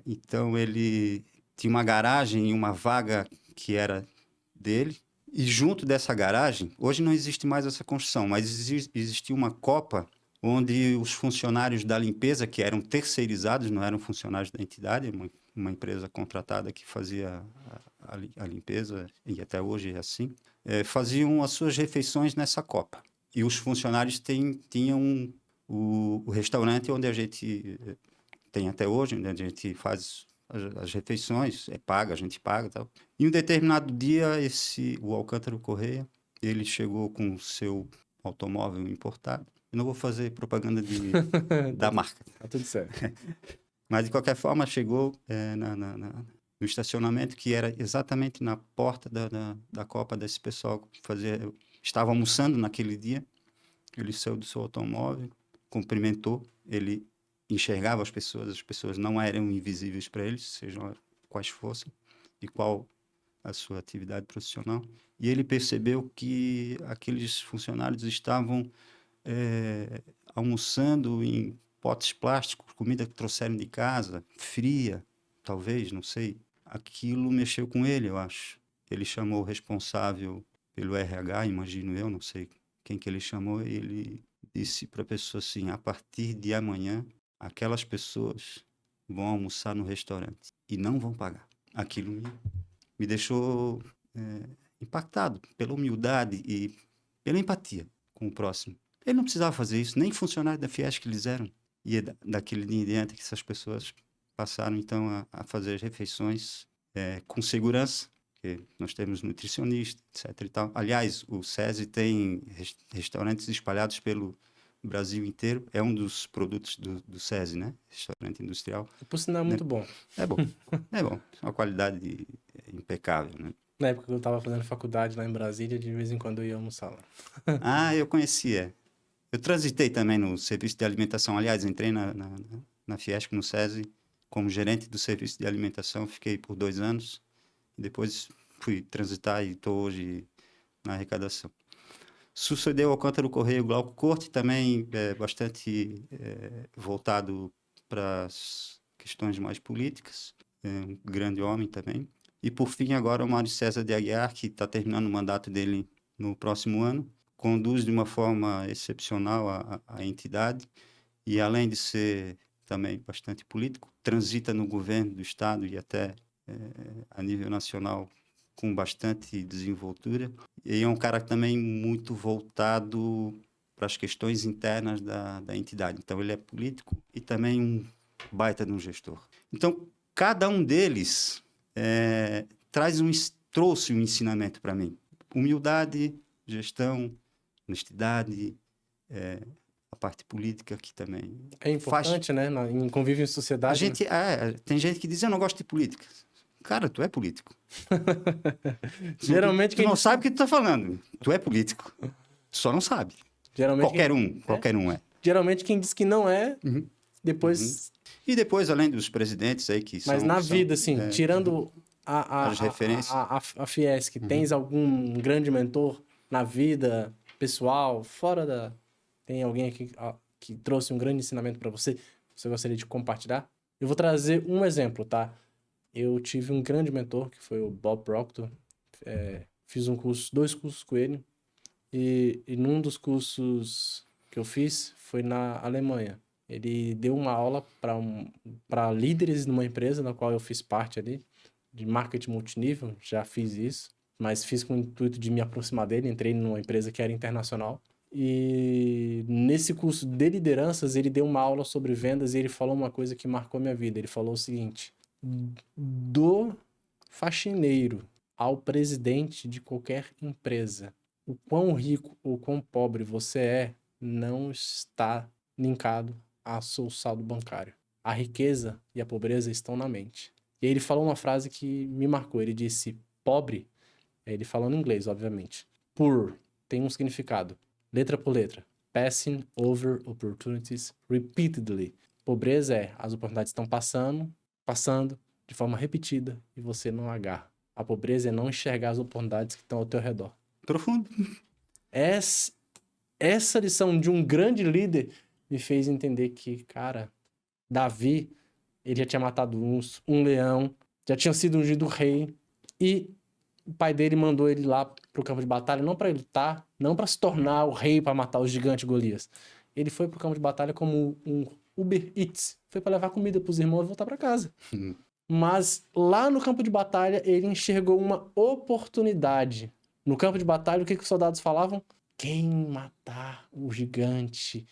Speaker 1: Então, ele tinha uma garagem e uma vaga que era dele, e junto dessa garagem, hoje não existe mais essa construção, mas existia uma copa onde os funcionários da limpeza, que eram terceirizados, não eram funcionários da entidade, uma empresa contratada que fazia a limpeza, e até hoje é assim, faziam as suas refeições nessa copa. E os funcionários tinham o restaurante onde a gente tem até hoje, onde a gente faz as refeições, a gente paga e tal. E um determinado dia, o Alcântara Correia, ele chegou com o seu automóvel importado. Eu não vou fazer propaganda da marca.
Speaker 2: Tá tudo certo.
Speaker 1: Mas, de qualquer forma, chegou no estacionamento, que era exatamente na porta da copa desse pessoal que estava almoçando naquele dia. Ele saiu do seu automóvel, cumprimentou, ele enxergava as pessoas não eram invisíveis para ele, sejam quais fossem, e qual a sua atividade profissional. E ele percebeu que aqueles funcionários estavam almoçando em potes plásticos, comida que trouxeram de casa, fria, talvez, não sei. Aquilo mexeu com ele, eu acho. Ele chamou o responsável pelo RH, imagino eu, não sei quem que ele chamou, e ele disse para a pessoa assim, a partir de amanhã, aquelas pessoas vão almoçar no restaurante e não vão pagar. Aquilo me deixou impactado pela humildade e pela empatia com o próximo. Ele não precisava fazer isso, nem funcionário da Fiesp que eles eram. E é daquele dia em diante que essas pessoas passaram, então, a fazer as refeições com segurança, porque nós temos nutricionista, etc. e tal. Aliás, o SESI tem restaurantes espalhados pelo Brasil inteiro. É um dos produtos do SESI, né? Restaurante industrial.
Speaker 2: Por sinal, é muito bom.
Speaker 1: É bom, é bom. Uma qualidade impecável, né?
Speaker 2: Na época que eu estava fazendo faculdade lá em Brasília, de vez em quando eu ia almoçar lá.
Speaker 1: Eu conhecia. Eu transitei também no serviço de alimentação. Aliás, entrei na Fiesp, no SESI, como gerente do serviço de alimentação. Fiquei por 2 anos. Depois fui transitar e estou hoje na arrecadação. Sucedeu Alcântara Correia, Glauco Corte, também bastante voltado para as questões mais políticas. Um grande homem também. E, por fim, agora o Mário César de Aguiar, que está terminando o mandato dele no próximo ano. Conduz de uma forma excepcional a entidade e, além de ser também bastante político, transita no governo do Estado e até a nível nacional com bastante desenvoltura. E é um cara também muito voltado para as questões internas da entidade. Então, ele é político e também um baita de um gestor. Então, cada um deles traz trouxe um ensinamento para mim. Humildade, gestão, honestidade, a parte política que também
Speaker 2: É importante, né? Em convívio em
Speaker 1: A
Speaker 2: sociedade, né?
Speaker 1: gente, tem gente que diz, eu não gosto de política. Cara, tu é político.
Speaker 2: Geralmente
Speaker 1: Tu
Speaker 2: quem
Speaker 1: não
Speaker 2: diz,
Speaker 1: sabe o que tu tá falando. Tu é político. Tu só não sabe.
Speaker 2: geralmente
Speaker 1: Qualquer um é.
Speaker 2: geralmente quem diz que não é,
Speaker 1: Uhum.
Speaker 2: depois.
Speaker 1: E depois, além dos presidentes aí que
Speaker 2: Mas
Speaker 1: são...
Speaker 2: na
Speaker 1: são,
Speaker 2: vida, assim, tirando
Speaker 1: as referências.
Speaker 2: a Fiesc, tens algum grande mentor na vida pessoal, fora da. Tem alguém aqui que trouxe um grande ensinamento para você? Você gostaria de compartilhar? Eu vou trazer um exemplo, tá? Eu tive um grande mentor, que foi o Bob Proctor. Fiz dois cursos com ele. E num dos cursos que eu fiz foi na Alemanha. Ele deu uma aula para líderes numa empresa na qual eu fiz parte ali, de marketing multinível, já fiz isso, mas fiz com o intuito de me aproximar dele, entrei numa empresa que era internacional. E nesse curso de lideranças, ele deu uma aula sobre vendas e ele falou uma coisa que marcou minha vida. Ele falou o seguinte: do faxineiro ao presidente de qualquer empresa, o quão rico ou quão pobre você é não está linkado ao seu saldo bancário. A riqueza e a pobreza estão na mente. E aí ele falou uma frase que me marcou. Ele disse: pobre, ele falou em inglês, obviamente. Poor tem um significado, letra por letra. Passing over opportunities repeatedly. Pobreza é as oportunidades estão passando de forma repetida e você não agarra. A pobreza é não enxergar as oportunidades que estão ao teu redor.
Speaker 1: Profundo.
Speaker 2: Essa lição de um grande líder me fez entender que, cara, Davi, ele já tinha matado um leão, já tinha sido ungido rei, e o pai dele mandou ele lá pro campo de batalha, não para ele lutar, não para se tornar o rei, para matar o gigante Golias. Ele foi pro campo de batalha como um Uber Eats, foi para levar comida pros irmãos e voltar para casa. Mas lá no campo de batalha, ele enxergou uma oportunidade. No campo de batalha, o que os soldados falavam? Quem matar o gigante,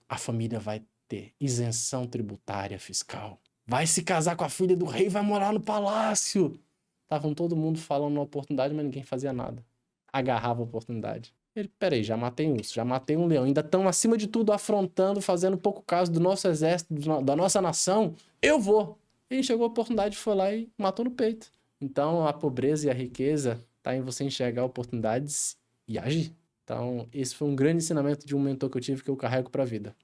Speaker 2: a família vai ter isenção tributária fiscal. Vai se casar com a filha do rei, vai morar no palácio. Estavam todo mundo falando na oportunidade, mas ninguém fazia nada. Agarrava a oportunidade. Ele, peraí, já matei um urso, já matei um leão. Ainda estão, acima de tudo, afrontando, fazendo pouco caso do nosso exército, da nossa nação. Eu vou. E chegou a oportunidade, foi lá e matou no peito. Então, a pobreza e a riqueza tá em você enxergar oportunidades e agir. Então, esse foi um grande ensinamento de um mentor que eu tive que eu carrego para a vida.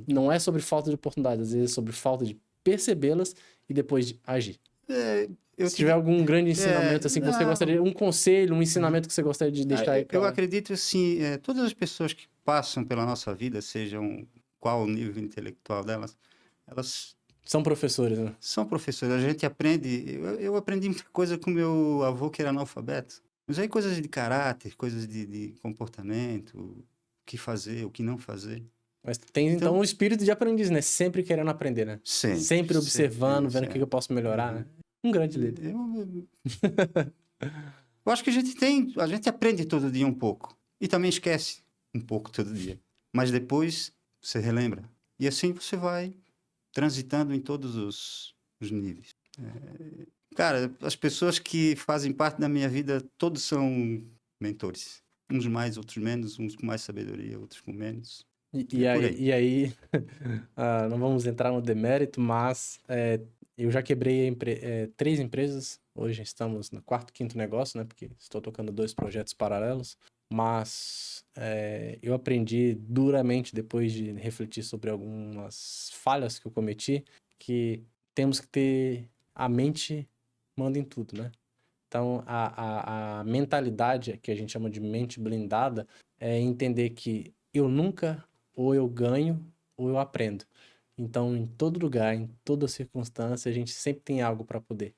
Speaker 2: Não é sobre falta de oportunidades, às vezes é sobre falta de percebê-las e depois de agir. Se tiver algum grande ensinamento assim que você gostaria, um conselho, um ensinamento que você gostaria de deixar aí
Speaker 1: Eu acredito assim, todas as pessoas que passam pela nossa vida, sejam qual o nível intelectual delas, elas
Speaker 2: são professores, né?
Speaker 1: São professores. A gente aprende... Eu aprendi muita coisa com meu avô, que era analfabeto. Mas aí coisas de caráter, coisas de comportamento, o que fazer, o que não fazer.
Speaker 2: Mas tem, então, um espírito de aprendiz, né? Sempre querendo aprender, né? Sempre observando, vendo o que eu posso melhorar, né? Um grande líder.
Speaker 1: Eu acho que a gente aprende todo dia um pouco. E também esquece um pouco todo dia. Mas depois você relembra. E assim você vai transitando em todos os níveis. Cara, as pessoas que fazem parte da minha vida, todos são mentores. Uns mais, outros menos, uns com mais sabedoria, outros com menos.
Speaker 2: E aí não vamos entrar no demérito, mas eu já quebrei 3 empresas. Hoje estamos no 4º, 5º negócio, né? Porque estou tocando 2 projetos paralelos. Mas eu aprendi duramente, depois de refletir sobre algumas falhas que eu cometi, que temos que ter a mente manda em tudo, né? Então, a mentalidade, que a gente chama de mente blindada, é entender que eu nunca, ou eu ganho, ou eu aprendo. Então, em todo lugar, em toda circunstância, a gente sempre tem algo para poder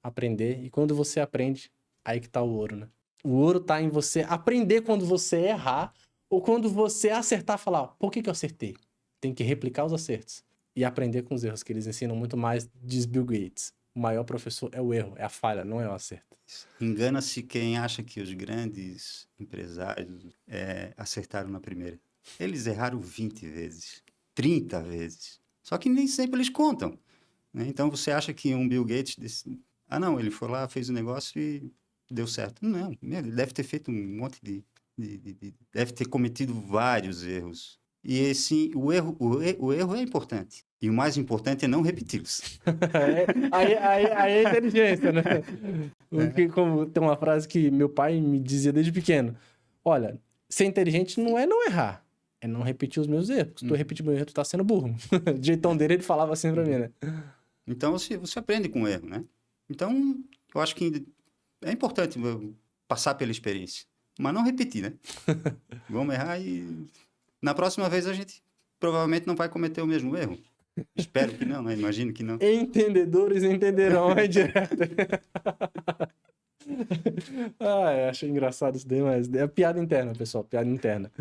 Speaker 2: aprender. E quando você aprende, aí que tá o ouro, né? O ouro tá em você aprender quando você errar, ou quando você acertar, falar, por que eu acertei? Tem que replicar os acertos e aprender com os erros, que eles ensinam muito mais, diz Bill Gates. O maior professor é o erro, é a falha, não é o acerto.
Speaker 1: Engana-se quem acha que os grandes empresários acertaram na primeira. Eles erraram 20 vezes, 30 vezes. Só que nem sempre eles contam, né? Então você acha que um Bill Gates... não, ele foi lá, fez o negócio e deu certo. Não, ele deve ter feito um monte deve ter cometido vários erros. E esse, o erro é importante. E o mais importante é não repeti-los.
Speaker 2: Aí é inteligência, né? Como tem uma frase que meu pai me dizia desde pequeno. Olha, ser inteligente não é não errar. É não repetir os meus erros. Se tu repetir meu erro, tu tá sendo burro. Do jeitão dele, ele falava assim pra mim, né?
Speaker 1: Então, você aprende com o erro, né? Então, eu acho que é importante passar pela experiência. Mas não repetir, né? Vamos errar e... Na próxima vez, a gente provavelmente não vai cometer o mesmo erro. Espero que não, né? Imagino que não.
Speaker 2: Entendedores entenderão, é direto. Eu acho engraçado isso daí, mas é piada interna, pessoal, piada interna.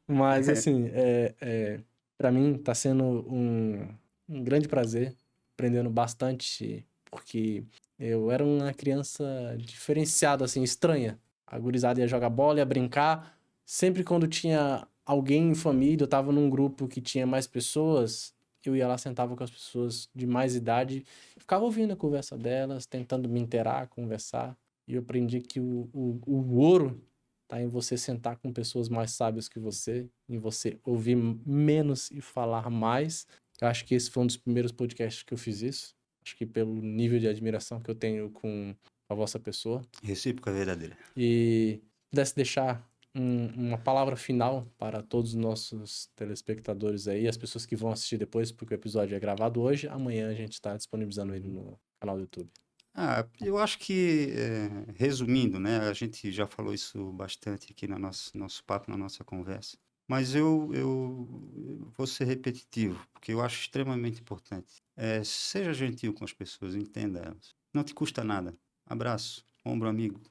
Speaker 2: Mas, assim, para mim tá sendo um grande prazer, aprendendo bastante, porque eu era uma criança diferenciada, assim, estranha. A gurizada ia jogar bola, ia brincar. Sempre quando tinha alguém em família, eu tava num grupo que tinha mais pessoas, eu ia lá, sentava com as pessoas de mais idade, ficava ouvindo a conversa delas, tentando me inteirar, conversar. E eu aprendi que o ouro tá em você sentar com pessoas mais sábias que você, em você ouvir menos e falar mais. Eu acho que esse foi um dos primeiros podcasts que eu fiz isso. Acho que pelo nível de admiração que eu tenho com a vossa pessoa.
Speaker 1: Recíproca verdadeira.
Speaker 2: E pudesse deixar uma palavra final para todos os nossos telespectadores aí, as pessoas que vão assistir depois, porque o episódio é gravado hoje, amanhã a gente está disponibilizando ele no canal do YouTube.
Speaker 1: Eu acho que, resumindo, né, a gente já falou isso bastante aqui no nosso papo, na nossa conversa, mas eu vou ser repetitivo, porque eu acho extremamente importante. Seja gentil com as pessoas, entenda elas. Não te custa nada. Abraço, ombro amigo.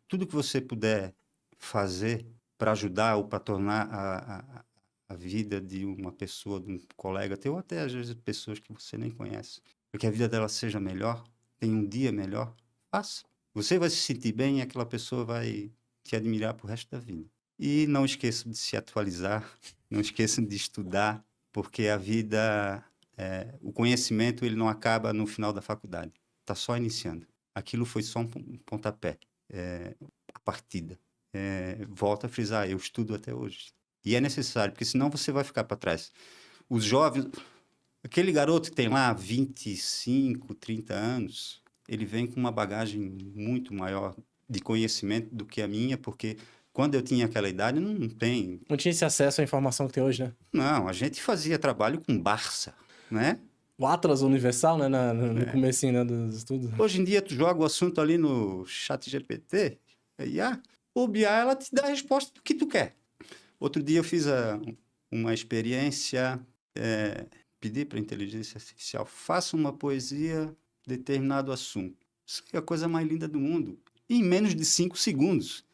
Speaker 1: Tudo que você puder fazer para ajudar ou para tornar a vida de uma pessoa, de um colega teu, ou até às vezes pessoas que você nem conhece, para que a vida dela seja melhor, tenha um dia melhor, faça. Você vai se sentir bem e aquela pessoa vai te admirar pro resto da vida. E não esqueçam de se atualizar, não esqueçam de estudar, porque a vida, o conhecimento, ele não acaba no final da faculdade. Está só iniciando. Aquilo foi só um pontapé, a partida. Volto a frisar, eu estudo até hoje. E é necessário, porque senão você vai ficar para trás. Os jovens, aquele garoto que tem lá 25, 30 anos, ele vem com uma bagagem muito maior de conhecimento do que a minha, porque quando eu tinha aquela idade, não tem...
Speaker 2: Não tinha esse acesso à informação que tem hoje, né?
Speaker 1: Não, a gente fazia trabalho com Barça, né?
Speaker 2: O Atlas Universal, né? No comecinho, né, dos estudos.
Speaker 1: Hoje em dia, tu joga o assunto ali no ChatGPT, o BI, ela te dá a resposta do que tu quer. Outro dia eu fiz uma experiência, pedi para a inteligência artificial, faça uma poesia de determinado assunto. Isso é a coisa mais linda do mundo. Em menos de 5 segundos.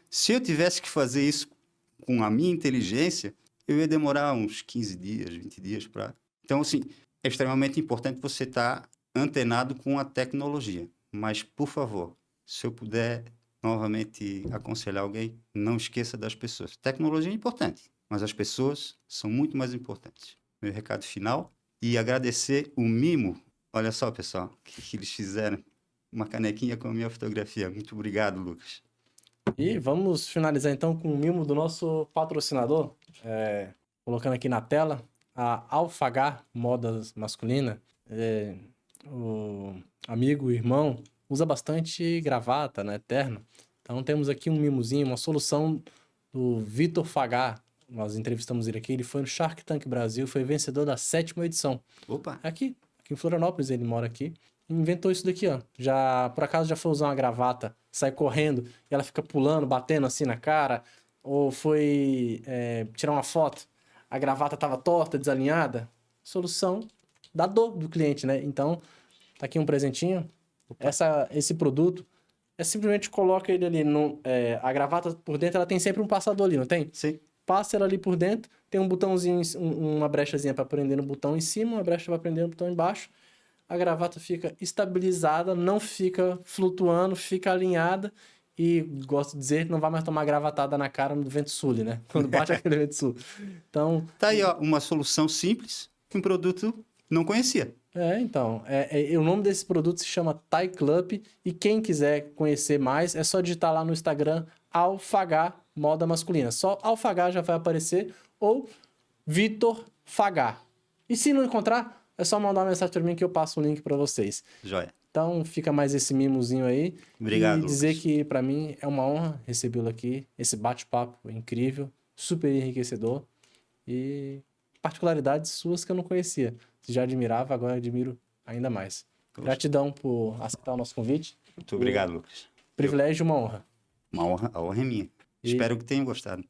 Speaker 1: Se eu tivesse que fazer isso com a minha inteligência, eu ia demorar uns 15 dias, 20 dias para... Então, assim, é extremamente importante você estar antenado com a tecnologia. Mas, por favor, se eu puder novamente aconselhar alguém, não esqueça das pessoas. Tecnologia é importante, mas as pessoas são muito mais importantes. Meu recado final e agradecer o mimo. Olha só, pessoal, que eles fizeram. Uma canequinha com a minha fotografia. Muito obrigado, Lucas.
Speaker 2: E vamos finalizar então com o mimo do nosso patrocinador. Colocando aqui na tela, a Alfagar Modas Masculina. O amigo, o irmão, usa bastante gravata, né, terno. Então temos aqui um mimozinho, uma solução do Vitor Fagar. Nós entrevistamos ele aqui, ele foi no Shark Tank Brasil, foi vencedor da 7ª edição.
Speaker 1: Opa!
Speaker 2: Aqui em Florianópolis, ele mora aqui. Inventou isso daqui, ó. Por acaso já foi usar uma gravata, sai correndo e ela fica pulando, batendo assim na cara. Ou foi tirar uma foto, a gravata tava torta, desalinhada. Solução da dor do cliente, né? Então, tá aqui um presentinho. Esse produto simplesmente coloca ele ali a gravata por dentro, ela tem sempre um passador ali, não tem?
Speaker 1: Sim.
Speaker 2: Passa ela ali por dentro, tem um botãozinho, uma brechazinha para prender no botão em cima, uma brecha para prender no botão embaixo. A gravata fica estabilizada, não fica flutuando, fica alinhada e, gosto de dizer, não vai mais tomar gravatada na cara no vento sul, né? Quando bate aquele vento sul. Então...
Speaker 1: Tá aí, ó, uma solução simples, um produto Não conhecia.
Speaker 2: Então, o nome desse produto se chama Thai Club e quem quiser conhecer mais é só digitar lá no Instagram Alfagá Moda Masculina. Só Alfagá já vai aparecer ou Vitor Fagá. E se não encontrar, é só mandar uma mensagem para mim que eu passo o link para vocês.
Speaker 1: Joia.
Speaker 2: Então, fica mais esse mimozinho aí.
Speaker 1: Obrigado,
Speaker 2: E dizer
Speaker 1: Lucas.
Speaker 2: que para mim é uma honra recebê-lo aqui. Esse bate-papo incrível, super enriquecedor e particularidades suas que eu não conhecia. Já admirava, agora admiro ainda mais.
Speaker 1: Poxa.
Speaker 2: Gratidão por aceitar o nosso convite.
Speaker 1: Muito obrigado, Lucas.
Speaker 2: Privilégio e uma honra.
Speaker 1: Uma honra, a honra é minha. Espero que tenham gostado.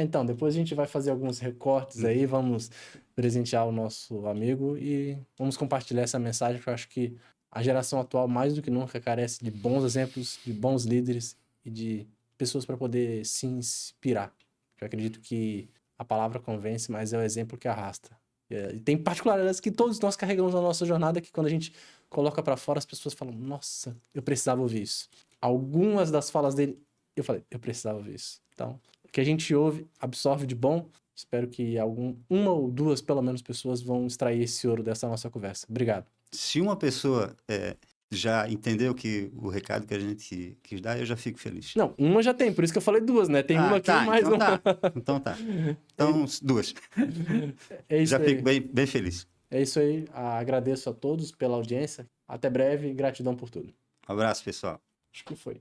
Speaker 2: Então, depois a gente vai fazer alguns recortes aí, vamos presentear o nosso amigo e vamos compartilhar essa mensagem, porque eu acho que a geração atual, mais do que nunca, carece de bons exemplos, de bons líderes e de pessoas para poder se inspirar. Eu acredito que a palavra convence, mas é o exemplo que arrasta. E tem particularidades que todos nós carregamos na nossa jornada que quando a gente coloca para fora, as pessoas falam, nossa, eu precisava ouvir isso. Algumas das falas dele, eu falei, eu precisava ouvir isso. Então, o que a gente ouve, absorve de bom. Espero que uma ou duas, pelo menos, pessoas vão extrair esse ouro dessa nossa conversa. Obrigado.
Speaker 1: Se uma pessoa já entendeu o recado que a gente quis dar, eu já fico feliz.
Speaker 2: Não, uma já tem, por isso que eu falei duas, né? Tem uma aqui e mais
Speaker 1: então
Speaker 2: uma.
Speaker 1: Então tá. Então, duas.
Speaker 2: É isso
Speaker 1: Já
Speaker 2: aí.
Speaker 1: fico bem feliz.
Speaker 2: É isso aí. Agradeço a todos pela audiência. Até breve e gratidão por tudo.
Speaker 1: Um abraço, pessoal.
Speaker 2: Acho que foi.